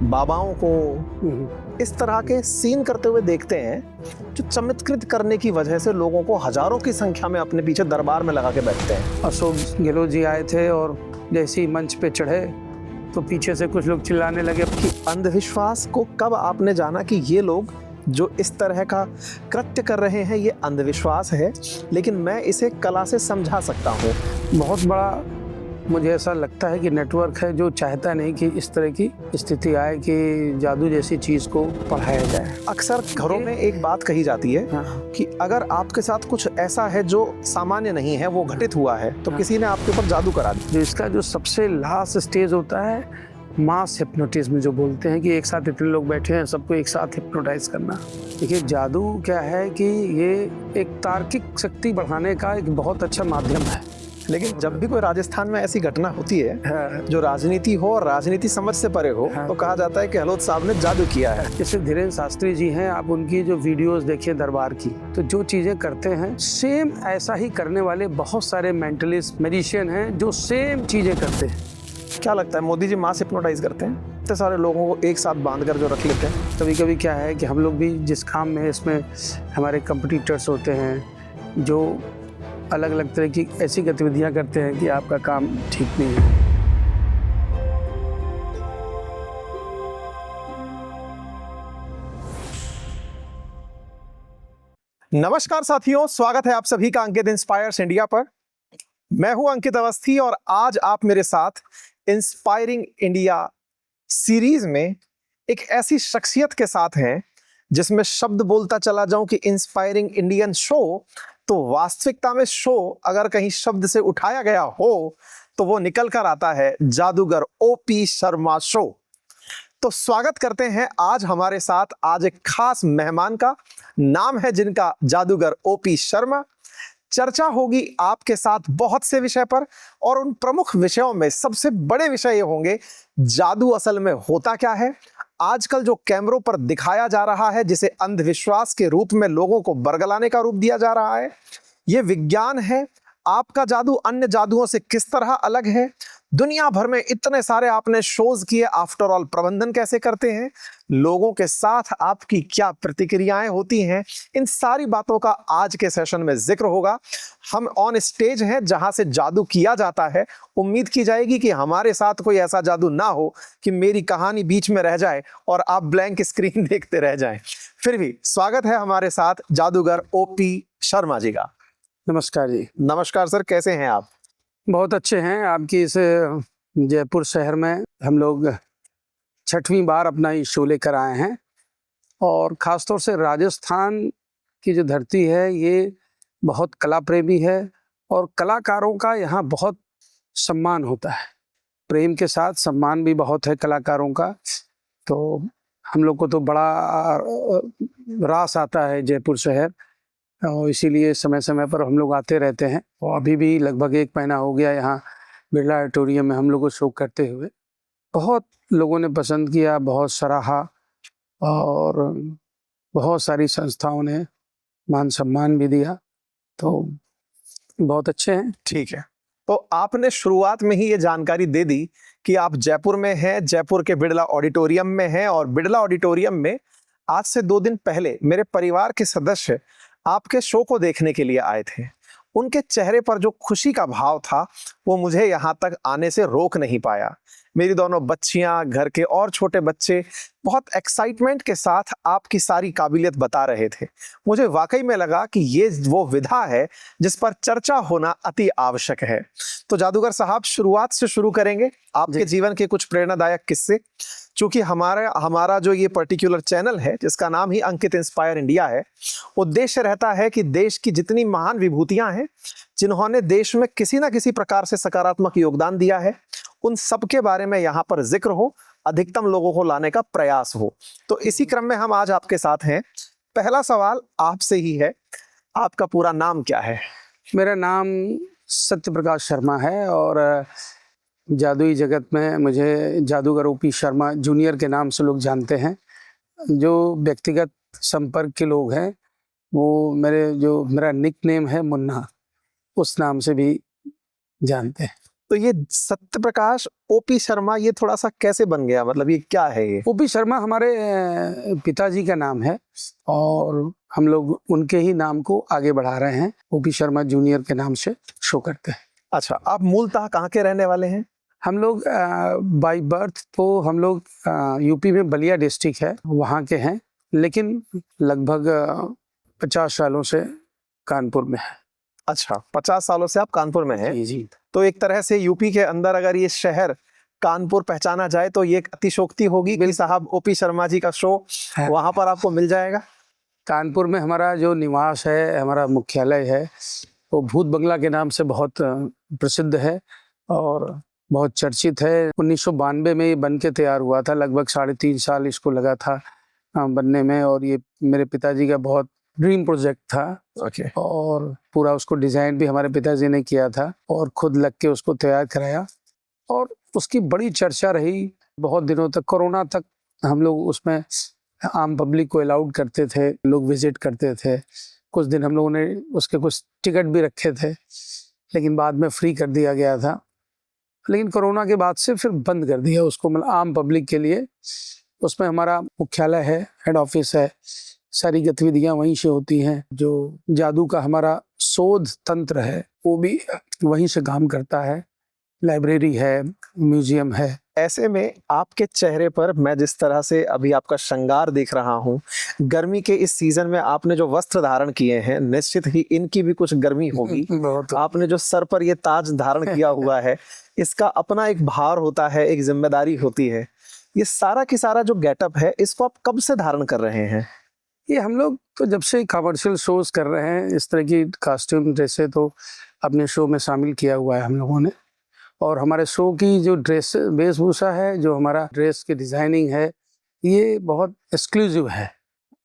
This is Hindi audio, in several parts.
बाबाओं को इस तरह के सीन करते हुए देखते हैं जो चमत्कृत करने की वजह से लोगों को हजारों की संख्या में अपने पीछे दरबार में लगा के बैठते हैं। अशोक गहलोत जी आए थे और जैसे ही मंच पे चढ़े तो पीछे से कुछ लोग चिल्लाने लगे कि अंधविश्वास को कब आपने जाना कि ये लोग जो इस तरह का कृत्य कर रहे हैं ये अंधविश्वास है, लेकिन मैं इसे कला से समझा सकता हूँ। बहुत बड़ा मुझे ऐसा लगता है कि नेटवर्क है जो चाहता नहीं कि इस तरह की स्थिति आए कि जादू जैसी चीज़ को पढ़ाया जाए। अक्सर घरों में एक बात कही जाती है कि अगर आपके साथ कुछ ऐसा है जो सामान्य नहीं है, वो घटित हुआ है, तो किसी ने आपके ऊपर जादू करा दिया। जो इसका जो सबसे लास्ट स्टेज होता है मास हिप्नोटिज्म, जो बोलते हैं कि एक साथ इतने लोग बैठे हैं सबको एक साथ हिप्नोटाइज करना। देखिए जादू क्या है कि ये एक तार्किक शक्ति बढ़ाने का एक बहुत अच्छा माध्यम है। लेकिन जब भी कोई राजस्थान में ऐसी घटना होती है जो राजनीति हो और राजनीति समझ से परे हो, तो कहा जाता है कि गहलोत साहब ने जादू किया है। जैसे धीरेन्द्र शास्त्री जी हैं, आप उनकी जो वीडियोस देखिए दरबार की, तो जो चीजें करते हैं सेम ऐसा ही करने वाले बहुत सारे मेंटलिस्ट मैजिशियन हैं जो सेम चीजें करते हैं। क्या लगता है मोदी जी मास हिप्नोटाइज करते हैं? इतने सारे लोगों को एक साथ बांधकर जो रख लेते हैं। कभी कभी क्या है कि हम लोग भी जिस काम में है इसमें हमारे कंपटीटर्स होते हैं जो अलग अलग तरह की ऐसी गतिविधियां करते हैं कि आपका काम ठीक नहीं है। नमस्कार साथियों, स्वागत है आप सभी का अंकित इंस्पायर्स इंडिया पर। मैं हूं अंकित अवस्थी और आज आप मेरे साथ इंस्पायरिंग इंडिया सीरीज में एक ऐसी शख्सियत के साथ हैं जिसमें शब्द बोलता चला जाऊं कि इंस्पायरिंग इंडियन शो, तो वास्तविकता में शो अगर कहीं शब्द से उठाया गया हो तो वो निकल कर आता है जादूगर ओपी शर्मा शो। तो स्वागत करते हैं आज हमारे साथ आज एक खास मेहमान का, नाम है जिनका जादूगर ओपी शर्मा। चर्चा होगी आपके साथ बहुत से विषय पर और उन प्रमुख विषयों में सबसे बड़े विषय ये होंगे जादू असल में होता क्या है, आजकल जो कैमरों पर दिखाया जा रहा है जिसे अंधविश्वास के रूप में लोगों को बरगलाने का रूप दिया जा रहा है, ये विज्ञान है। आपका जादू अन्य जादुओं से किस तरह अलग है? दुनिया भर में इतने सारे आपने शोज किए, आफ्टर ऑल प्रबंधन कैसे करते हैं, लोगों के साथ आपकी क्या प्रतिक्रियाएं होती हैं, इन सारी बातों का आज के सेशन में जिक्र होगा। हम ऑन स्टेज हैं जहां से जादू किया जाता है। उम्मीद की जाएगी कि हमारे साथ कोई ऐसा जादू ना हो कि मेरी कहानी बीच में रह जाए और आप ब्लैंक स्क्रीन देखते रह जाएं। फिर भी स्वागत है हमारे साथ जादूगर ओपी शर्मा जी का। नमस्कार जी। नमस्कार सर, कैसे हैं आप? बहुत अच्छे हैं। आपकी इस जयपुर शहर में हम लोग 6वीं बार अपना ये शो लेकर आए हैं और ख़ासतौर से राजस्थान की जो धरती है ये बहुत कला प्रेमी है और कलाकारों का यहाँ बहुत सम्मान होता है। प्रेम के साथ सम्मान भी बहुत है कलाकारों का। तो हम लोग को तो बड़ा रास आता है जयपुर शहर और इसीलिए समय समय पर हम लोग आते रहते हैं। और अभी भी लगभग 1 महीना हो गया यहाँ बिरला ऑडिटोरियम में हम लोग को शो करते हुए। बहुत लोगों ने पसंद किया, बहुत सराहा और बहुत सारी संस्थाओं ने मान सम्मान भी दिया, तो बहुत अच्छे हैं। ठीक है, तो आपने शुरुआत में ही ये जानकारी दे दी कि आप जयपुर में हैं, जयपुर के बिरला ऑडिटोरियम में हैं और बिरला ऑडिटोरियम में आज से 2 दिन पहले मेरे परिवार के सदस्य आपके शो को देखने के लिए आए थे। उनके चेहरे पर जो खुशी का भाव था वो मुझे यहाँ तक आने से रोक नहीं पाया। मेरी दोनों बच्चियां, घर के और छोटे बच्चे बहुत एक्साइटमेंट के साथ आपकी सारी काबिलियत बता रहे थे। मुझे वाकई में लगा कि ये वो विधा है जिस पर चर्चा होना अति आवश्यक है। तो जादूगर साहब, शुरुआत से शुरू करेंगे आपके जीवन के कुछ प्रेरणादायक किस्से। चूंकि हमारा जो ये पर्टिकुलर चैनल है जिसका नाम ही अंकित इंस्पायर इंडिया है, उद्देश्य रहता है कि देश की जितनी महान विभूतियां हैं जिन्होंने देश में किसी ना किसी प्रकार से सकारात्मक योगदान दिया है, उन सब के बारे में यहाँ पर जिक्र हो, अधिकतम लोगों को लाने का प्रयास हो। तो इसी क्रम में हम आज आपके साथ हैं। पहला सवाल आपसे ही है, आपका पूरा नाम क्या है? मेरा नाम सत्यप्रकाश शर्मा है और जादुई जगत में मुझे जादूगर ओपी शर्मा जूनियर के नाम से लोग जानते हैं। जो व्यक्तिगत संपर्क के लोग हैं वो मेरा निक नेम है मुन्ना, उस नाम से भी जानते हैं। तो ये सत्य प्रकाश ओपी शर्मा ये थोड़ा सा कैसे बन गया, मतलब ये क्या है ये? ओपी शर्मा हमारे पिताजी का नाम है और हम लोग उनके ही नाम को आगे बढ़ा रहे हैं। ओपी शर्मा जूनियर के नाम से शो करते हैं। अच्छा, आप मूलतः कहाँ के रहने वाले हैं? हम लोग बाई बर्थ तो हम लोग यूपी में बलिया डिस्ट्रिक्ट है वहाँ के हैं, लेकिन लगभग 50 सालों से कानपुर में है। अच्छा, 50 सालों से आप कानपुर में हैं। जी जी। तो एक तरह से यूपी के अंदर अगर ये शहर कानपुर पहचाना जाए तो ये एक अतिशोक्ति होगी कि साहब ओपी शर्मा जी का शो वहां पर आपको मिल जाएगा। कानपुर में हमारा जो निवास है, हमारा मुख्यालय है, वो भूत बंगला के नाम से बहुत प्रसिद्ध है और बहुत चर्चित है। 1992 में ये बन के तैयार हुआ था, लगभग 3.5 साल इसको लगा था बनने में, और ये मेरे पिताजी का बहुत ड्रीम प्रोजेक्ट था। ओके। और पूरा उसको डिज़ाइन भी हमारे पिताजी ने किया था और खुद लग के उसको तैयार कराया और उसकी बड़ी चर्चा रही बहुत दिनों तक। कोरोना तक हम लोग उसमें आम पब्लिक को अलाउड करते थे, लोग विजिट करते थे। कुछ दिन हम लोगों ने उसके कुछ टिकट भी रखे थे, लेकिन बाद में फ्री कर दिया गया था। लेकिन कोरोना के बाद से फिर बंद कर दिया उसको, मतलब आम पब्लिक के लिए। उसमें हमारा मुख्यालय है, हेड ऑफिस है, सारी गतिविधियां वहीं से होती हैं। जो जादू का हमारा शोध तंत्र है वो भी वहीं से काम करता है। लाइब्रेरी है, म्यूजियम है। ऐसे में आपके चेहरे पर मैं जिस तरह से अभी आपका श्रृंगार देख रहा हूँ, गर्मी के इस सीजन में आपने जो वस्त्र धारण किए हैं, निश्चित ही इनकी भी कुछ गर्मी होगी। आपने जो सर पर ये ताज धारण किया हुआ है, इसका अपना एक भार होता है, एक जिम्मेदारी होती है। ये सारा की सारा जो गेटअप है, इसको आप कब से धारण कर रहे हैं? ये हम लोग तो जब से कमर्शियल शोज कर रहे हैं, इस तरह की कॉस्ट्यूम ड्रेसें तो अपने शो में शामिल किया हुआ है हम लोगों ने। और हमारे शो की जो ड्रेस वेशभूषा है, जो हमारा ड्रेस की डिज़ाइनिंग है, ये बहुत एक्सक्लूसिव है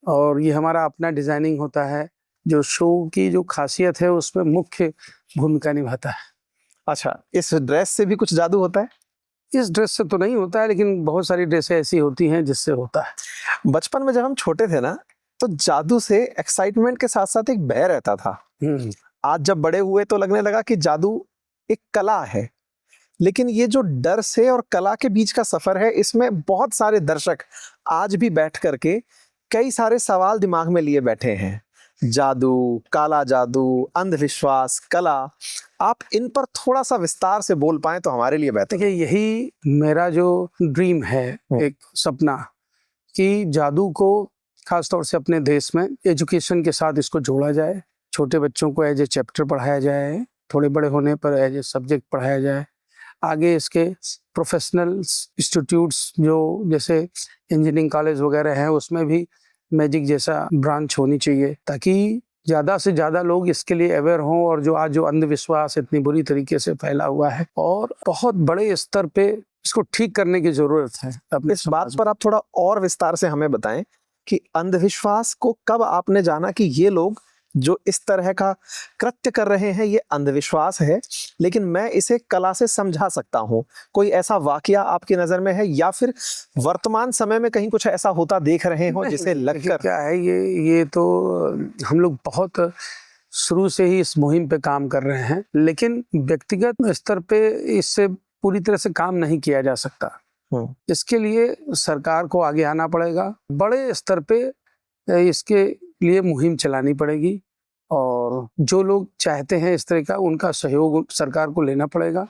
और ये हमारा अपना डिज़ाइनिंग होता है, जो शो की जो खासियत है उसमें मुख्य भूमिका निभाता है। अच्छा, इस ड्रेस से भी कुछ जादू होता है? इस ड्रेस से तो नहीं होता है, लेकिन बहुत सारी ड्रेसें ऐसी होती हैं जिससे होता है। बचपन में जब हम छोटे थे ना, तो जादू से एक्साइटमेंट के साथ साथ एक भय रहता था। आज जब बड़े हुए तो लगने लगा कि जादू एक कला है, लेकिन ये जो डर से और कला के बीच का सफर है, इसमें बहुत सारे दर्शक आज भी बैठ करके कई सारे सवाल दिमाग में लिए बैठे हैं। जादू, काला जादू, अंधविश्वास, कला, आप इन पर थोड़ा सा विस्तार से बोल पाएं तो हमारे लिए बेहतर। देखिए, यही मेरा जो ड्रीम है, एक सपना, कि जादू को खासतौर से अपने देश में एजुकेशन के साथ इसको जोड़ा जाए। छोटे बच्चों को एज ए चैप्टर पढ़ाया जाए, थोड़े बड़े होने पर एज ए सब्जेक्ट पढ़ाया जाए। आगे इसके प्रोफेशनल इंस्टीट्यूट्स जो जैसे इंजीनियरिंग कॉलेज वगैरह हैं, उसमें भी मैजिक जैसा ब्रांच होनी चाहिए, ताकि ज़्यादा से ज़्यादा लोग इसके लिए अवेयर हों। और जो आज जो अंधविश्वास इतनी बुरी तरीके से फैला हुआ है, और बहुत बड़े स्तर पे इसको ठीक करने की ज़रूरत है। अपने इस बात पर आप थोड़ा और विस्तार से हमें बताएं कि अंधविश्वास को कब आपने जाना कि ये लोग जो इस तरह का कृत्य कर रहे हैं ये अंधविश्वास है, लेकिन मैं इसे कला से समझा सकता हूँ? कोई ऐसा वाकया आपकी नजर में है, या फिर वर्तमान समय में कहीं कुछ ऐसा होता देख रहे हो जिसे लगकर? क्या है ये तो हम लोग बहुत शुरू से ही इस मुहिम पे काम कर रहे हैं, लेकिन व्यक्तिगत स्तर पे इससे पूरी तरह से काम नहीं किया जा सकता। इसके लिए सरकार को आगे आना पड़ेगा, बड़े स्तर पे इसके लिए मुहिम चलानी पड़ेगी, और जो लोग चाहते हैं इस तरह का, उनका सहयोग सरकार को लेना पड़ेगा।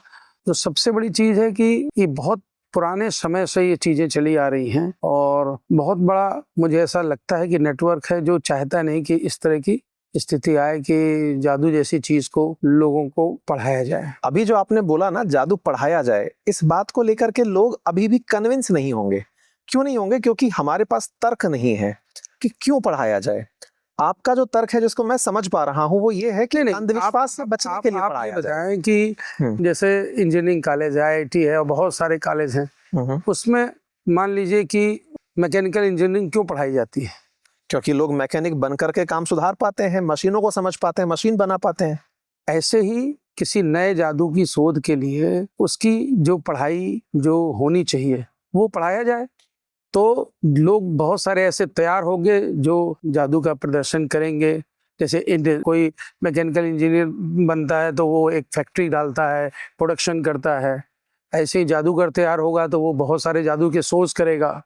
तो सबसे बड़ी चीज़ है कि ये बहुत पुराने समय से ये चीज़ें चली आ रही हैं, और बहुत बड़ा मुझे ऐसा लगता है कि नेटवर्क है जो चाहता नहीं कि इस तरह की स्थिति आए कि जादू जैसी चीज को लोगों को पढ़ाया जाए। अभी जो आपने बोला ना, जादू पढ़ाया जाए, इस बात को लेकर के लोग अभी भी कन्विंस नहीं होंगे। क्यों नहीं होंगे? क्योंकि हमारे पास तर्क नहीं है कि क्यों पढ़ाया जाए। आपका जो तर्क है जिसको मैं समझ पा रहा हूँ वो ये है कि अंधविश्वास से बचने के लिए पढ़ाया जाए। कि जैसे इंजीनियरिंग कॉलेज है, IIT है, और बहुत सारे कॉलेज हैं, उसमें मान लीजिए कि मैकेनिकल इंजीनियरिंग क्यों पढ़ाई जाती है? क्योंकि लोग मैकेनिक बन करके काम सुधार पाते हैं, मशीनों को समझ पाते हैं, मशीन बना पाते हैं। ऐसे ही किसी नए जादू की शोध के लिए उसकी जो पढ़ाई जो होनी चाहिए वो पढ़ाया जाए, तो लोग बहुत सारे ऐसे तैयार होंगे जो जादू का प्रदर्शन करेंगे, जैसे कोई मैकेनिकल इंजीनियर बनता है तो वो एक फैक्ट्री डालता है, प्रोडक्शन करता है। ऐसे ही जादूगर तैयार होगा तो वो बहुत सारे जादू के शोज करेगा।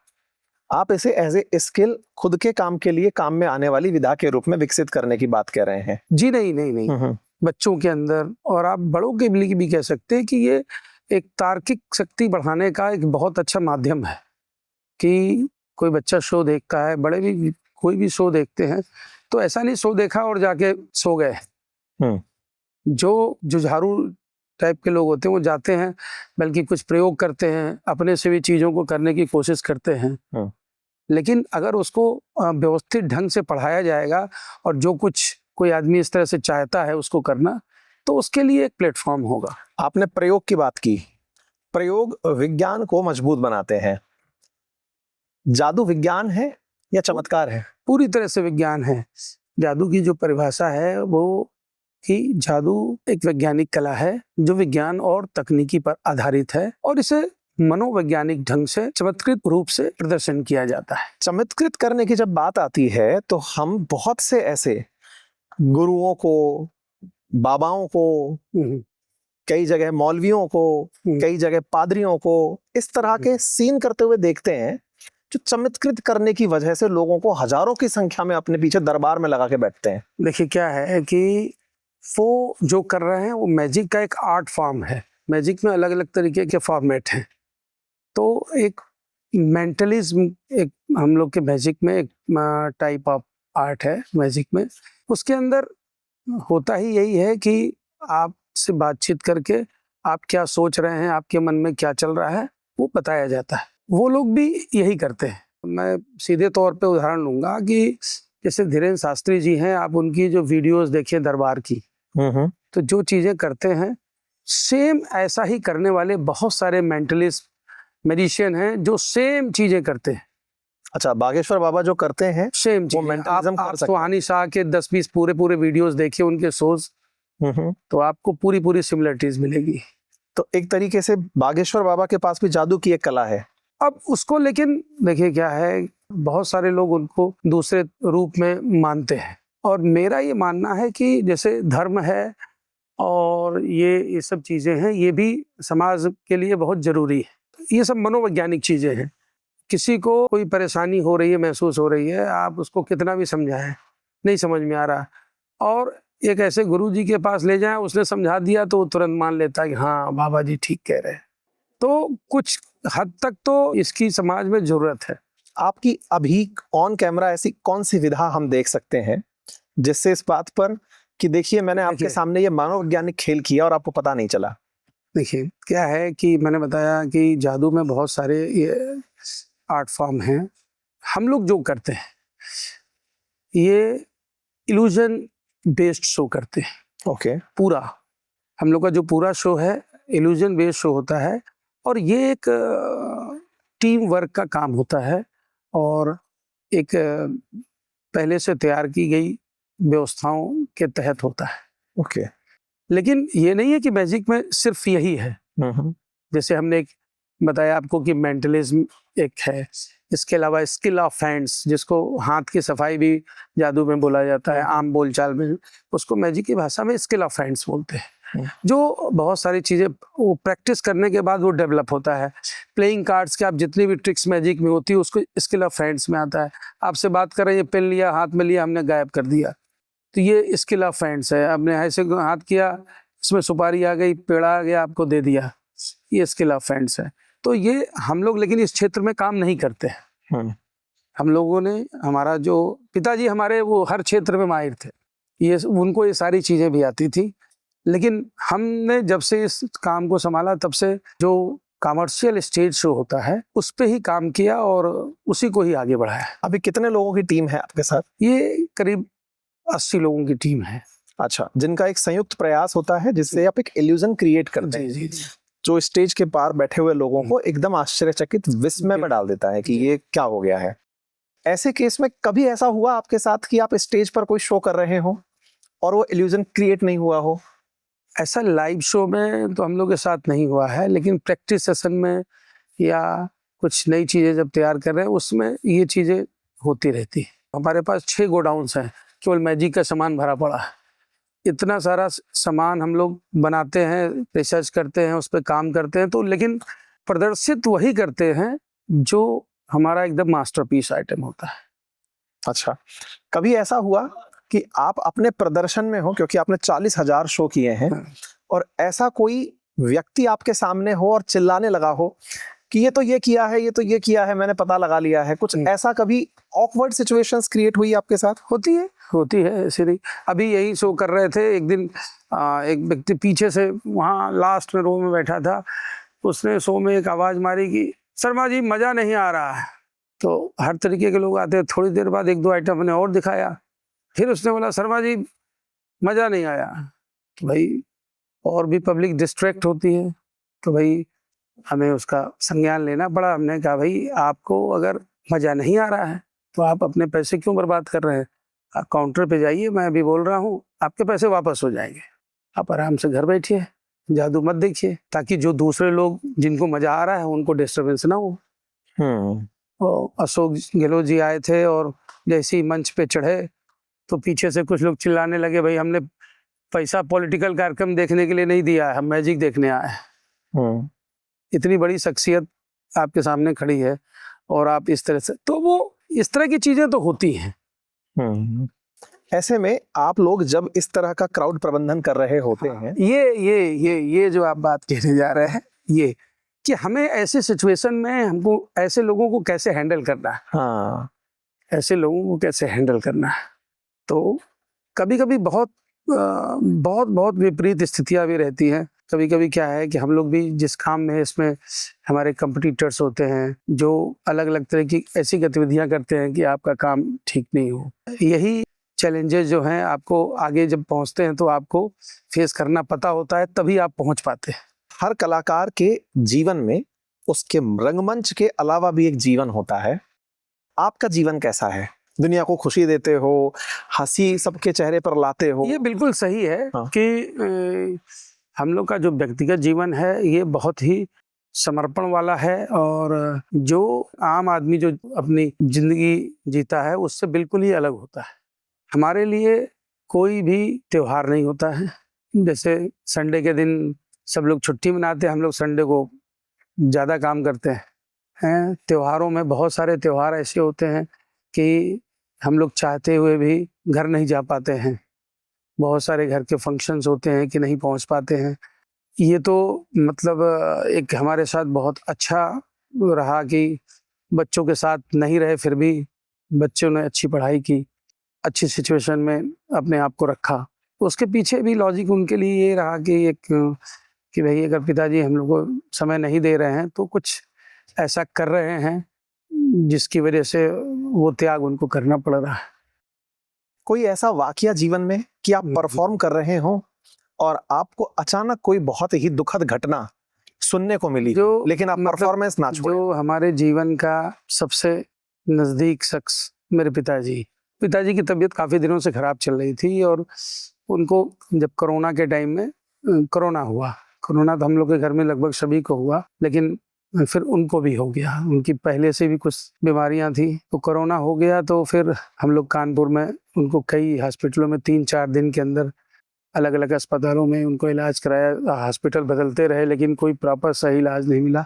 आप इसे एज ए स्किल खुद के काम के लिए काम में आने वाली विधा के रूप में विकसित करने की बात कह रहे हैं? जी नहीं, बच्चों के अंदर, और आप बड़ों के लिए भी कह सकते हैं कि ये एक तार्किक शक्ति बढ़ाने का एक बहुत अच्छा माध्यम है। कि कोई बच्चा शो देखता है, बड़े भी कोई भी शो देखते हैं, तो ऐसा नहीं शो देखा और जाके सो गए। जो जुझारू टाइप के लोग होते हैं वो जाते हैं, बल्कि कुछ प्रयोग करते हैं, अपने से भी चीज़ों को करने की कोशिश करते हैं। लेकिन अगर उसको व्यवस्थित ढंग से पढ़ाया जाएगा और जो कुछ कोई आदमी इस तरह से चाहता है उसको करना, तो उसके लिए एक प्लेटफॉर्म होगा। आपने प्रयोग की बात की। प्रयोग विज्ञान को मजबूत बनाते हैं। जादू विज्ञान है या चमत्कार है? पूरी तरह से विज्ञान है। जादू की जो परिभाषा है वो कि जादू एक वैज्ञानिक कला है जो विज्ञान और तकनीकी पर आधारित है, और इसे मनोवैज्ञानिक ढंग से चमत्कृत रूप से प्रदर्शन किया जाता है। चमत्कृत करने की जब बात आती है तो हम बहुत से ऐसे गुरुओं को, बाबाओं को, कई जगह मौलवियों को, कई जगह पादरियों को इस तरह के सीन करते हुए देखते हैं जो चमत्कृत करने की वजह से लोगों को हजारों की संख्या में अपने पीछे दरबार में लगा के बैठते हैं। देखिए क्या है कि वो जो कर रहे हैं वो मैजिक का एक आर्ट फॉर्म है। मैजिक में अलग अलग तरीके के फॉर्मेट हैं। तो एक मेंटलिज्म, एक हम लोग के मैजिक में एक टाइप ऑफ आर्ट है मैजिक में। उसके अंदर होता ही यही है कि आपसे बातचीत करके आप क्या सोच रहे हैं, आपके मन में क्या चल रहा है, वो बताया जाता है। वो लोग भी यही करते हैं। मैं सीधे तौर पे उदाहरण लूंगा कि जैसे धीरेन्द्र शास्त्री जी हैं, आप उनकी जो वीडियोस देखिए दरबार की, तो जो चीजें करते हैं सेम ऐसा ही करने वाले बहुत सारे मेंटलिस्ट मैजिशियन हैं जो सेम चीजें करते हैं। अच्छा, बागेश्वर बाबा जो करते हैं सेम चीज आप सुहानी शाह के 10-20 पूरे वीडियोस देखिए उनके शोज, तो आपको पूरी सिमिलरिटीज मिलेगी। तो एक तरीके से बागेश्वर बाबा के पास भी जादू की एक कला है। अब उसको, लेकिन देखिए क्या है, बहुत सारे लोग उनको दूसरे रूप में मानते हैं, और मेरा ये मानना है कि जैसे धर्म है और ये सब चीजें हैं, ये भी समाज के लिए बहुत जरूरी है। ये सब मनोवैज्ञानिक चीजें हैं। किसी को कोई परेशानी हो रही है, महसूस हो रही है, आप उसको कितना भी समझाएं, नहीं समझ में आ रहा, और एक ऐसे गुरुजी के पास ले जाएं, उसने समझा दिया तो वो तुरंत मान लेता है कि हाँ बाबा जी ठीक कह रहे हैं। तो कुछ हद तक तो इसकी समाज में जरूरत है। आपकी अभी ऑन कैमरा ऐसी कौन सी विधा हम देख सकते हैं जिससे इस बात पर कि देखिए मैंने आपके सामने ये मनोवैज्ञानिक खेल किया और आपको पता नहीं चला? देखिए क्या है कि मैंने बताया कि जादू में बहुत सारे ये आर्ट फॉर्म हैं। हम लोग जो करते हैं ये इल्यूजन बेस्ड शो करते हैं। ओके। पूरा हम लोग का जो पूरा शो है इल्यूजन बेस्ड शो होता है, और ये एक टीम वर्क का काम होता है, और एक पहले से तैयार की गई व्यवस्थाओं के तहत होता है। ओके। लेकिन ये नहीं है कि मैजिक में सिर्फ यही है। जैसे हमने एक बताया आपको कि मेंटलिज्म एक है, इसके अलावा स्किल ऑफ हैंड्स, जिसको हाथ की सफाई भी जादू में बोला जाता है, आम बोलचाल में उसको मैजिक की भाषा में स्किल ऑफ हैंड्स बोलते हैं। जो बहुत सारी चीजें वो प्रैक्टिस करने के बाद वो डेवलप होता है। प्लेइंग कार्ड्स के आप जितनी भी ट्रिक्स मैजिक में होती है उसको स्किल ऑफ हैंड्स में आता है। आपसे बात कर रहे हैं, ये पेन लिया, हाथ में लिया, हमने गायब कर दिया, तो ये स्किल ऑफ हैंड्स है। आपने ऐसे हाथ किया, इसमें सुपारी आ गई, पेड़ा आ गया, आपको दे दिया, ये स्किल ऑफ हैंड्स है। तो ये हम लोग लेकिन इस क्षेत्र में काम नहीं करते हैं। हम लोगों ने, हमारा जो पिताजी हमारे वो हर क्षेत्र में माहिर थे, ये उनको ये सारी चीजें भी आती थी। लेकिन हमने जब से इस काम को संभाला तब से जो कमर्शियल स्टेज शो होता है उस पे ही काम किया और उसी को ही आगे बढ़ाया। अभी कितने लोगों की टीम है आपके साथ? ये करीब 80 लोगों की टीम है। अच्छा, जिनका एक संयुक्त प्रयास होता है जिससे आप एक इल्यूजन क्रिएट करते हैं। जी। जो स्टेज के पार बैठे हुए लोगों को एकदम आश्चर्यचकित विस्मय में डाल देता है कि ये क्या हो गया है। ऐसे केस में कभी ऐसा हुआ आपके साथ कि आप स्टेज पर कोई शो कर रहे हो और वो इल्यूजन क्रिएट नहीं हुआ हो? ऐसा लाइव शो में तो हम लोग के साथ नहीं हुआ है, लेकिन प्रैक्टिस सेशन में या कुछ नई चीजें जब तैयार कर रहे हैं उसमें ये चीजें होती रहती है। हमारे पास 6 गोडाउन्स हैं केवल मैजिक का सामान भरा पड़ा है। इतना सारा सामान हम लोग बनाते हैं, रिसर्च करते हैं, उस पर काम करते हैं, तो लेकिन प्रदर्शित वही करते हैं जो हमारा एकदम मास्टरपीस आइटम होता है। अच्छा, कभी ऐसा हुआ कि आप अपने प्रदर्शन में हो, क्योंकि आपने 40,000 शो किए हैं, और ऐसा कोई व्यक्ति आपके सामने हो और चिल्लाने लगा हो कि ये तो ये किया है, ये तो ये किया है, मैंने पता लगा लिया है, कुछ ऐसा कभी ऑकवर्ड सिचुएशंस क्रिएट हुई आपके साथ? होती है ऐसे नहीं। अभी यही शो कर रहे थे, एक दिन एक व्यक्ति पीछे से वहाँ लास्ट में रो में बैठा था, उसने शो में एक आवाज़ मारी कि शर्मा जी मज़ा नहीं आ रहा है। तो हर तरीके के लोग आते हैं। थोड़ी देर बाद एक दो आइटम हमने और दिखाया, फिर उसने बोला शर्मा जी मज़ा नहीं आया। तो भाई और भी पब्लिक डिस्ट्रैक्ट होती है, तो भाई हमें उसका संज्ञान लेना पड़ा। हमने कहा भाई आपको अगर मज़ा नहीं आ रहा है तो आप अपने पैसे क्यों बर्बाद कर रहे हैं? आप काउंटर पे जाइए, मैं अभी बोल रहा हूँ, आपके पैसे वापस हो जाएंगे। आप आराम से घर बैठिए, जादू मत देखिए, ताकि जो दूसरे लोग जिनको मज़ा आ रहा है उनको डिस्टर्बेंस ना हो। और अशोक गहलोत जी आए थे और जैसे ही मंच पे चढ़े तो पीछे से कुछ लोग चिल्लाने लगे, भाई हमने पैसा पॉलिटिकल कार्यक्रम देखने के लिए नहीं दिया है, हम मैजिक देखने आए हैं। इतनी बड़ी शख्सियत आपके सामने खड़ी है और आप इस तरह से, तो वो इस तरह की चीजें तो होती हैं। ऐसे में आप लोग जब इस तरह का क्राउड प्रबंधन कर रहे होते हैं, ये जो आप बात कहने जा रहे हैं, ये कि हमें ऐसे सिचुएशन में हमको ऐसे लोगों को कैसे हैंडल करना है। हाँ, ऐसे लोगों को कैसे हैंडल करना है। तो कभी कभी बहुत बहुत बहुत विपरीत स्थितियां भी रहती हैं। कभी कभी क्या है कि हम लोग भी जिस काम में है इसमें हमारे कंपटीटर्स होते हैं जो अलग अलग तरह की ऐसी गतिविधियां करते हैं कि आपका काम ठीक नहीं हो। यही चैलेंजेस जो हैं आपको आगे जब पहुंचते हैं तो आपको फेस करना पता होता है, तभी आप पहुंच पाते हैं। हर कलाकार के जीवन में उसके रंगमंच के अलावा भी एक जीवन होता है। आपका जीवन कैसा है? दुनिया को खुशी देते हो, हंसी सबके चेहरे पर लाते हो? ये बिल्कुल सही है। हाँ। कि हम लोग का जो व्यक्तिगत जीवन है ये बहुत ही समर्पण वाला है, और जो आम आदमी जो अपनी जिंदगी जीता है उससे बिल्कुल ही अलग होता है। हमारे लिए कोई भी त्योहार नहीं होता है। जैसे संडे के दिन सब लोग छुट्टी मनाते हैं, हम लोग संडे को ज़्यादा काम करते हैं। त्योहारों में बहुत सारे त्योहार ऐसे होते हैं कि हम लोग चाहते हुए भी घर नहीं जा पाते हैं। बहुत सारे घर के फंक्शंस होते हैं कि नहीं पहुंच पाते हैं। ये तो मतलब एक हमारे साथ बहुत अच्छा रहा कि बच्चों के साथ नहीं रहे, फिर भी बच्चों ने अच्छी पढ़ाई की, अच्छी सिचुएशन में अपने आप को रखा। उसके पीछे भी लॉजिक उनके लिए ये रहा कि भाई अगर पिताजी हम लोग को समय नहीं दे रहे हैं तो कुछ ऐसा कर रहे हैं जिसकी वजह से वो त्याग उनको करना पड़ रहा है। कोई ऐसा वाकया जीवन में कि आप परफॉर्म कर रहे हो और आपको अचानक कोई बहुत ही दुखद घटना सुनने को मिली, जो लेकिन आप परफॉर्मेंस ना छोड़े? जो हमारे जीवन का सबसे नज़दीक शख्स मेरे पिताजी की तबीयत काफ़ी दिनों से ख़राब चल रही थी, और उनको जब कोरोना के टाइम में कोरोना हुआ। कोरोना तो हम लोग के घर में लगभग सभी को हुआ, लेकिन फिर उनको भी हो गया। उनकी पहले से भी कुछ बीमारियां थी, तो कोरोना हो गया। तो फिर हम लोग कानपुर में उनको कई हॉस्पिटलों में 3-4 दिन के अंदर अलग अलग अस्पतालों में उनको इलाज कराया। हॉस्पिटल बदलते रहे लेकिन कोई प्रॉपर सही इलाज नहीं मिला।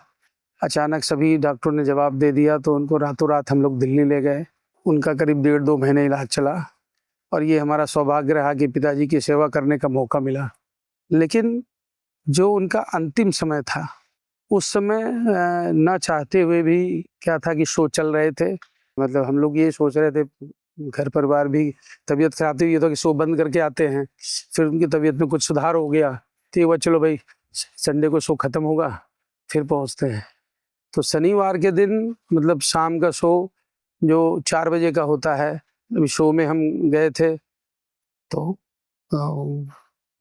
अचानक सभी डॉक्टरों ने जवाब दे दिया, तो उनको रातों रात हम लोग दिल्ली ले गए। उनका करीब 1.5-2 महीने इलाज चला, और ये हमारा सौभाग्य रहा कि पिताजी की सेवा करने का मौका मिला। लेकिन जो उनका अंतिम समय था, उस समय ना चाहते हुए भी क्या था कि शो चल रहे थे। मतलब हम लोग ये सोच रहे थे, घर परिवार भी तबीयत खराब थी, ये तो कि शो बंद करके आते हैं। फिर उनकी तबीयत में कुछ सुधार हो गया तो ये हुआ चलो भाई संडे को शो ख़त्म होगा फिर पहुंचते हैं। तो शनिवार के दिन मतलब शाम का शो जो 4 बजे का होता है, अभी शो में हम गए थे तो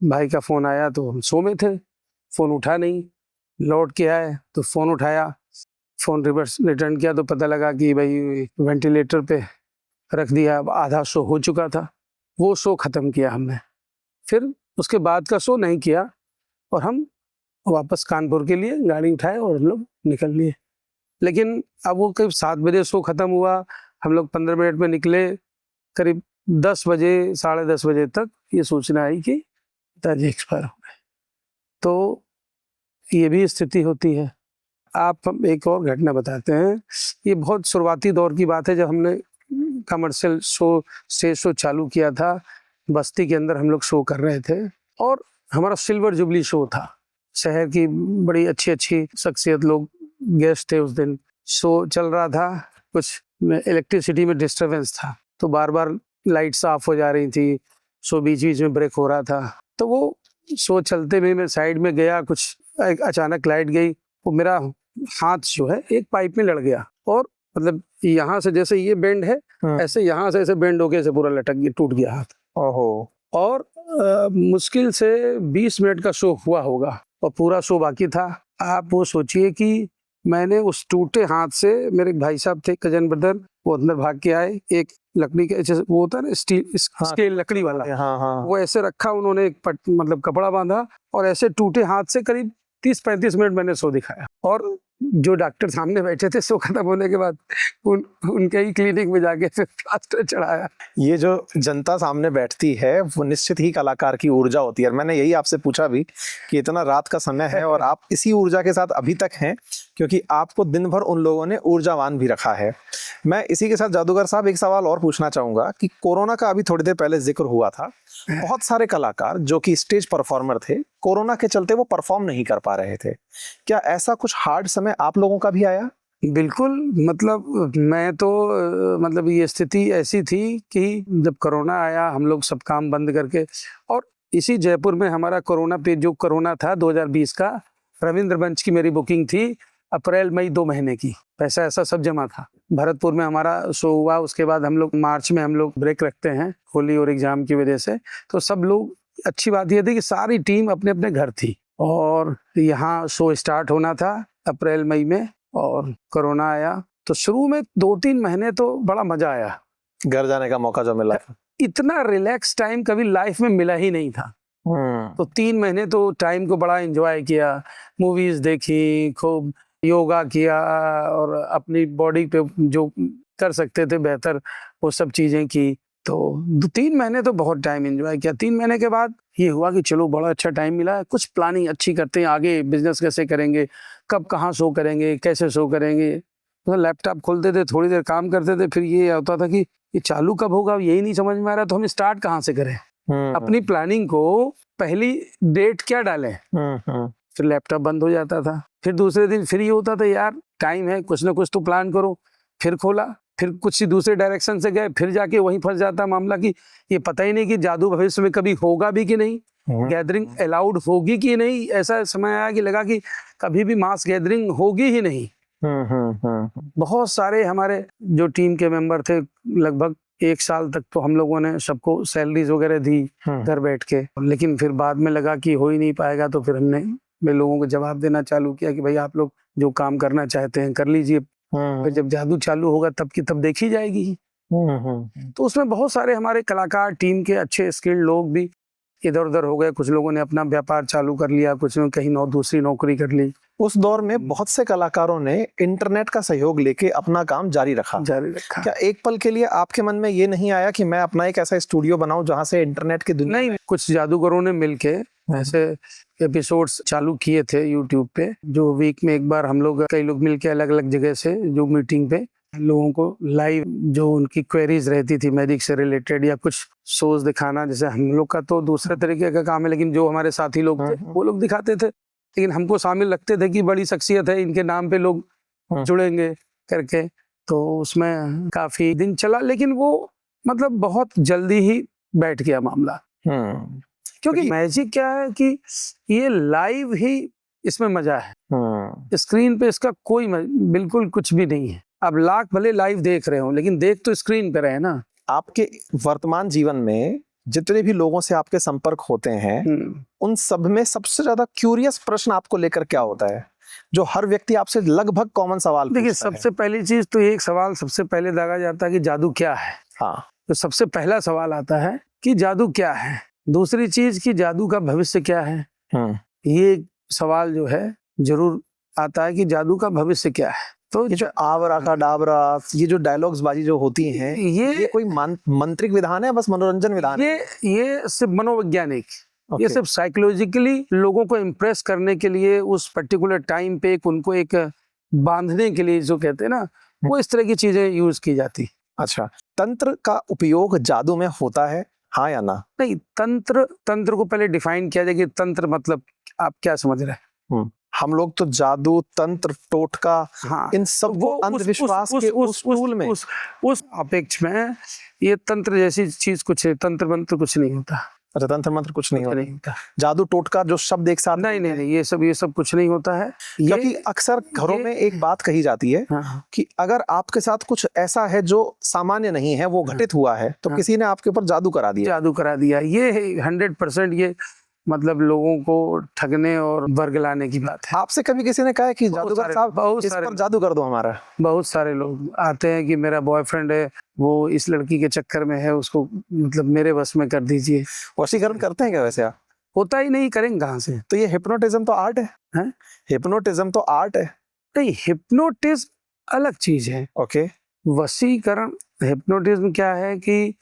भाई का फ़ोन आया, तो हम शो में थे, फ़ोन उठा नहीं। लौट के आए तो फ़ोन उठाया, फ़ोन रिवर्स रिटर्न किया तो पता लगा कि भाई वेंटिलेटर पे रख दिया। अब आधा शो हो चुका था, वो शो ख़त्म किया हमने। फिर उसके बाद का शो नहीं किया, और हम वापस कानपुर के लिए गाड़ी उठाए और हम लोग निकल लिए। लेकिन अब वो करीब 7 बजे शो ख़त्म हुआ, हम लोग 15 मिनट में निकले, करीब 10 बजे 10:30 बजे तक ये सूचना आई कि पिताजी एक्सपायर हो गए। तो ये भी स्थिति होती है। आप एक और घटना बताते हैं, ये बहुत शुरुआती दौर की बात है जब हमने कमर्शियल शो, स्टेज शो चालू किया था। बस्ती के अंदर हम लोग शो कर रहे थे और हमारा सिल्वर जुबली शो था। शहर की बड़ी अच्छी अच्छी शख्सियत लोग गेस्ट थे उस दिन। शो चल रहा था, कुछ इलेक्ट्रिसिटी में डिस्टरबेंस था, तो बार बार लाइट्स ऑफ हो जा रही थी, शो बीच बीच में ब्रेक हो रहा था। तो वो शो चलते हुए मैं साइड में गया, कुछ अचानक लाइट गई, वो मेरा हाथ जो है एक पाइप में लड़ गया और मतलब यहाँ से जैसे ये बेंड है, ऐसे यहाँ से ऐसे बेंड होके ऐसे पूरा लटक गया, टूट गया हाथ। ओहो। और मुश्किल से 20 मिनट का शो हुआ होगा और पूरा शो बाकी था। आप वो सोचिए कि मैंने उस टूटे हाथ से, मेरे भाई साहब थे कजन ब्रदर, वो अंदर भाग के आए, एक लकड़ी के जैसे वो होता है ना स्टील लकड़ी वाला, हाँ। वो ऐसे रखा उन्होंने, एक मतलब कपड़ा बांधा और ऐसे टूटे हाथ से करीब 30-35 मिनट मैंने शो दिखाया। और जो डॉक्टर सामने बैठे थे, शो खत्म होने के बाद उनके ही क्लिनिक में जाके फिर प्लास्टर चढ़ाया। ये जो जनता सामने बैठती है वो निश्चित ही कलाकार की ऊर्जा होती है। और मैंने यही आपसे पूछा भी कि इतना रात का समय है और आप इसी ऊर्जा के साथ अभी तक हैं, क्योंकि आपको दिन भर उन लोगों ने ऊर्जावान भी रखा है। मैं इसी के साथ जादूगर साहब एक सवाल और पूछना चाहूंगा कि कोरोना का अभी थोड़ी देर पहले जिक्र हुआ था। बहुत सारे कलाकार जो कि स्टेज परफॉर्मर थे, कोरोना के चलते वो परफॉर्म नहीं कर पा रहे थे। क्या ऐसा कुछ हार्ड समय आप लोगों का भी आया? बिल्कुल, मतलब मैं तो मतलब ये स्थिति ऐसी थी कि जब कोरोना आया, हम लोग सब काम बंद करके, और इसी जयपुर में हमारा कोरोना पे जो कोरोना था 2020 का, रविंद्र मंच की मेरी बुकिंग थी अप्रैल मई 2 महीने की, पैसा ऐसा सब जमा था। भरतपुर में हमारा शो हुआ, उसके बाद हम लोग मार्च में हम लोग ब्रेक रखते हैं होली और एग्जाम की वजह से। तो सब लोग, अच्छी बात यह थी कि सारी टीम अपने अपने घर थी और यहाँ शो स्टार्ट होना था अप्रैल मई में, और कोरोना आया। तो शुरू में 2-3 महीने तो बड़ा मजा आया, घर जाने का मौका जो मिला। इतना रिलैक्स टाइम कभी लाइफ में मिला ही नहीं था। तो 3 महीने तो टाइम को बड़ा एंजॉय किया, मूवीज देखी, खूब योगा किया और अपनी बॉडी पे जो कर सकते थे बेहतर वो सब चीजें की। तो 3 महीने तो बहुत टाइम एंजॉय किया। 3 महीने के बाद ये हुआ कि चलो बड़ा अच्छा टाइम मिला है, कुछ प्लानिंग अच्छी करते हैं, आगे बिजनेस कैसे करेंगे, कब कहाँ शो करेंगे, कैसे शो करेंगे। तो लैपटॉप खोलते थे, थोड़ी देर काम करते थे, फिर ये होता था कि ये चालू कब होगा, यही नहीं समझ में आ रहा, तो हम स्टार्ट कहाँ से करें, अपनी प्लानिंग को पहली डेट क्या डालें। फिर लैपटॉप बंद हो जाता था, फिर दूसरे दिन फिर ये होता था यार टाइम है, कुछ ना कुछ तो प्लान करो। फिर खोला, फिर कुछ दूसरे डायरेक्शन से गए, फिर जाके वहीं फंस जाता मामला कि ये पता ही नहीं कि जादू भविष्य में कभी होगा भी कि नहीं, गैदरिंग अलाउड होगी कि नहीं। ऐसा समय आया कि लगा कि कभी भी मास गैदरिंग होगी ही नहीं। बहुत सारे हमारे जो टीम के मेंबर थे, लगभग 1 साल तक तो हम लोगों ने सबको सैलरीज वगैरह दी घर बैठ के, लेकिन फिर बाद में लगा कि हो ही नहीं पाएगा। तो फिर हमने लोगों को जवाब देना चालू किया कि भाई आप लोग जो काम करना चाहते हैं कर लीजिए, फिर जब जादू चालू होगा तब की तब देखी जाएगी। तो उसमें बहुत सारे हमारे कलाकार, टीम के अच्छे स्किल्ड लोग भी इधर उधर हो गए। कुछ लोगों ने अपना व्यापार चालू कर लिया, कुछ ने कहीं दूसरी नौकरी कर ली। उस दौर में बहुत से कलाकारों ने इंटरनेट का सहयोग लेके अपना काम जारी रखा। क्या एक पल के लिए आपके मन में ये नहीं आया कि मैं अपना एक ऐसा स्टूडियो बनाऊं जहां से इंटरनेट की दुनिया? नहीं, कुछ जादूगरों ने मिलके ऐसे एपिसोड्स चालू किए थे यूट्यूब पे, जो वीक में एक बार हम लोग कई लोग मिलके अलग अलग जगह से जो मीटिंग पे लोगों को लाइव जो उनकी क्वेरीज रहती थी मैजिक से रिलेटेड या कुछ शोज दिखाना। जैसे हम लोग का तो दूसरे तरीके का काम है, लेकिन जो हमारे साथी लोग थे वो लोग दिखाते थे, लेकिन हमको शामिल रखते थे कि बड़ी शख्सियत है, इनके नाम पे लोग जुड़ेंगे करके। तो उसमें काफी दिन चला, लेकिन वो मतलब बहुत जल्दी ही बैठ गया मामला। क्योंकि मैजिक क्या है कि ये लाइव ही इसमें मजा है, स्क्रीन पे इसका कोई बिल्कुल कुछ भी नहीं है। अब लाख भले लाइव देख रहे हो, लेकिन देख तो स्क्रीन पे रहे ना। आपके वर्तमान जीवन में जितने भी लोगों से आपके संपर्क होते हैं, उन सब में सबसे ज्यादा क्यूरियस प्रश्न आपको लेकर क्या होता है, जो हर व्यक्ति आपसे लगभग कॉमन सवाल पूछता है? देखिए, सबसे पहली चीज तो एक सवाल सबसे पहले दागा जाता है कि जादू क्या है। हाँ, तो सबसे पहला सवाल आता है कि जादू क्या है। दूसरी चीज कि जादू का भविष्य क्या है। ये सवाल जो है जरूर आता है कि जादू का भविष्य क्या है। तो ये जो आवरा का डाबरा, ये जो डायलॉग्स बाजी जो होती हैं, ये कोई मंत्रिक विधान है, बस मनोरंजन विधान है? ये सिर्फ मनोवैज्ञानिक, ये Okay. सिर्फ साइकोलॉजिकली लोगों को इम्प्रेस करने के लिए, उस पर्टिकुलर टाइम पे उनको एक बांधने के लिए जो कहते हैं ना, वो इस तरह की चीजें यूज की जाती। अच्छा, तंत्र का उपयोग जादू में होता है, हाँ या ना? नहीं, तंत्र को पहले डिफाइन किया जाए कि तंत्र मतलब आप क्या समझ रहे हैं। हम लोग तो जादू, तंत्र, टोटका, हाँ, इन सब को अंधविश्वास के उस टूल में, उस अपेक्ष में ये तंत्र जैसी चीज कुछ है, तंत्र मंत्र कुछ नहीं होता। अच्छा, तंत्र मंत्र कुछ नहीं नहीं होता। होता। जादू टोटका जो शब्द एक साथ, नहीं, ये सब कुछ नहीं होता है। क्योंकि अक्सर घरों में एक बात कही जाती है हाँ, कि अगर आपके साथ कुछ ऐसा है जो सामान्य नहीं है, वो घटित हुआ है, तो किसी ने आपके ऊपर जादू करा दिया। जादू करा दिया, ये 100% ये मतलब लोगों को ठगने और बरगलाने की बात है। आपसे कभी किसी ने कहा है कि जादूगर साहब इस पर जादू कर दो हमारा? बहुत सारे लोग आते हैं कि मेरा बॉयफ्रेंड है, वो इस लड़की के चक्कर में है, उसको मतलब मेरे बस में कर दीजिए। वशीकरण करते हैं क्या वैसे आप? होता ही नहीं, करेंगे कहाँ से? तो ये हिप्नोटिज्म तो आर्ट है, हैं? हिप्नोटिज्म तो आर्ट है। नहीं, हिप्नोटिज्म अलग चीज है। ओके, वशीकरण, हिप्नोटिज्म क्या है कि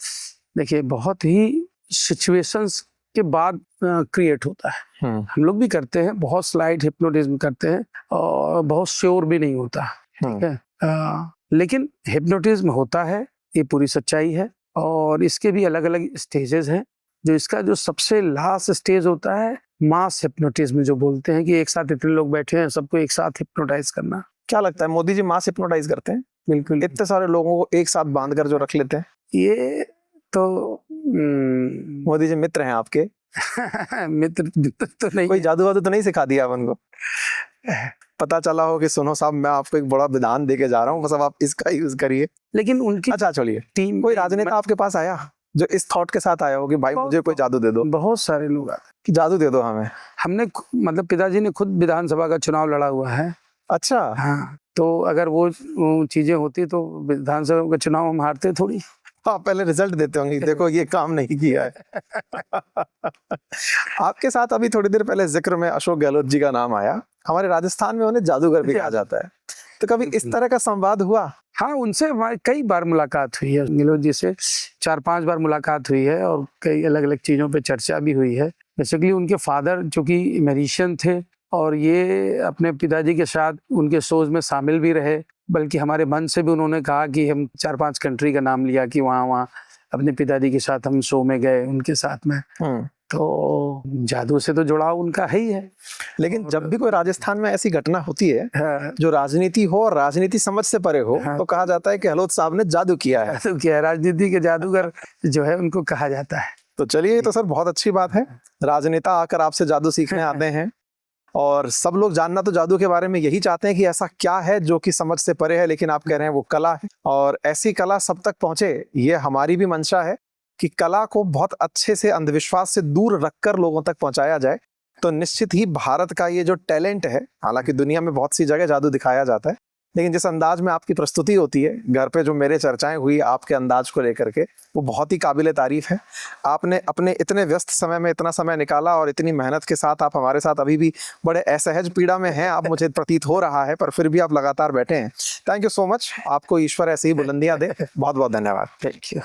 देखिए, बहुत ही सिचुएशंस के बाद क्रिएट होता है। हम लोग भी करते हैं, बहुत स्लाइड हिप्नोटिज्म करते हैं और बहुत श्योर भी नहीं होता, ठीक है। लेकिन हिप्नोटिज्म होता है, ये पूरी सच्चाई है। और इसके भी अलग अलग स्टेजेस हैं। जो इसका जो सबसे लास्ट स्टेज होता है मास हिप्नोटिज्म, जो बोलते हैं कि एक साथ इतने लोग बैठे हैं, सबको एक साथ हिप्नोटाइज करना। क्या लगता है मोदी जी मास हिप्नोटाइज करते हैं? बिल्कुल, इतने सारे लोगों को एक साथ बांध कर जो रख लेते हैं। ये तो मोदी जी मित्र हैं आपके? मित्र तो नहीं। कोई जादू वादू तो नहीं सिखा दिया उनको? पता चला हो कि सुनो साहब, मैं आपको एक बड़ा विधान दे के जा रहा हूँ, बस अब आप इसका यूज करिए। लेकिन उनकी अच्छा, चलिए, टीम, कोई राजनेता आपके पास आया जो इस थॉट के साथ आया हो कि भाई मुझे कोई जादू दे दो? बहुत सारे लोग आते कि जादू दे दो हमें। हमने मतलब पिताजी ने खुद विधानसभा का चुनाव लड़ा हुआ है। अच्छा, हाँ, तो अगर वो चीजें होती तो विधानसभा का चुनाव हम हारते थोड़ी। आप पहले रिजल्ट देते होंगे, देखो ये काम नहीं किया है। आपके साथ अभी थोड़ी देर पहले जिक्र में अशोक गहलोत जी का नाम आया। हमारे राजस्थान में उन्हें जादूगर भी कहा जाता है, तो कभी इस तरह का संवाद हुआ? हाँ, उनसे हमारी कई बार मुलाकात हुई है। गहलोत जी से 4-5 बार मुलाकात हुई है और कई अलग अलग चीजों पे चर्चा भी हुई है। बेसिकली उनके फादर जो कि मैजिशियन थे और ये अपने पिताजी के साथ उनके शोज में शामिल भी रहे, बल्कि हमारे मन से भी उन्होंने कहा कि हम 4-5 कंट्री का नाम लिया कि वहाँ अपने पिताजी के साथ हम शो में गए उनके साथ में। तो जादू से तो जुड़ाव उनका है ही है। लेकिन जब भी कोई राजस्थान में ऐसी घटना होती है जो राजनीति हो और राजनीति समझ से परे हो, तो कहा जाता है कि गहलोत साहब ने जादू किया है। जादू किया है, राजनीति के जादूगर जो है उनको कहा जाता है। तो चलिए, ये तो सर बहुत अच्छी बात है, राजनेता आकर आपसे जादू सीखने आते हैं और सब लोग जानना तो जादू के बारे में यही चाहते हैं कि ऐसा क्या है जो कि समझ से परे है, लेकिन आप कह रहे हैं वो कला है और ऐसी कला सब तक पहुंचे, ये हमारी भी मंशा है कि कला को बहुत अच्छे से अंधविश्वास से दूर रखकर लोगों तक पहुंचाया जाए। तो निश्चित ही भारत का ये जो टैलेंट है, हालांकि दुनिया में बहुत सी जगह जादू दिखाया जाता है, लेकिन जिस अंदाज में आपकी प्रस्तुति होती है, घर पे जो मेरे चर्चाएं हुई आपके अंदाज को लेकर के, वो बहुत ही काबिले तारीफ है। आपने अपने इतने व्यस्त समय में इतना समय निकाला और इतनी मेहनत के साथ आप हमारे साथ अभी भी बड़े असहज पीड़ा में हैं, आप मुझे प्रतीत हो रहा है, पर फिर भी आप लगातार बैठे हैं। थैंक यू सो मच, आपको ईश्वर ऐसी ही बुलंदियां दे। बहुत बहुत धन्यवाद। Thank you.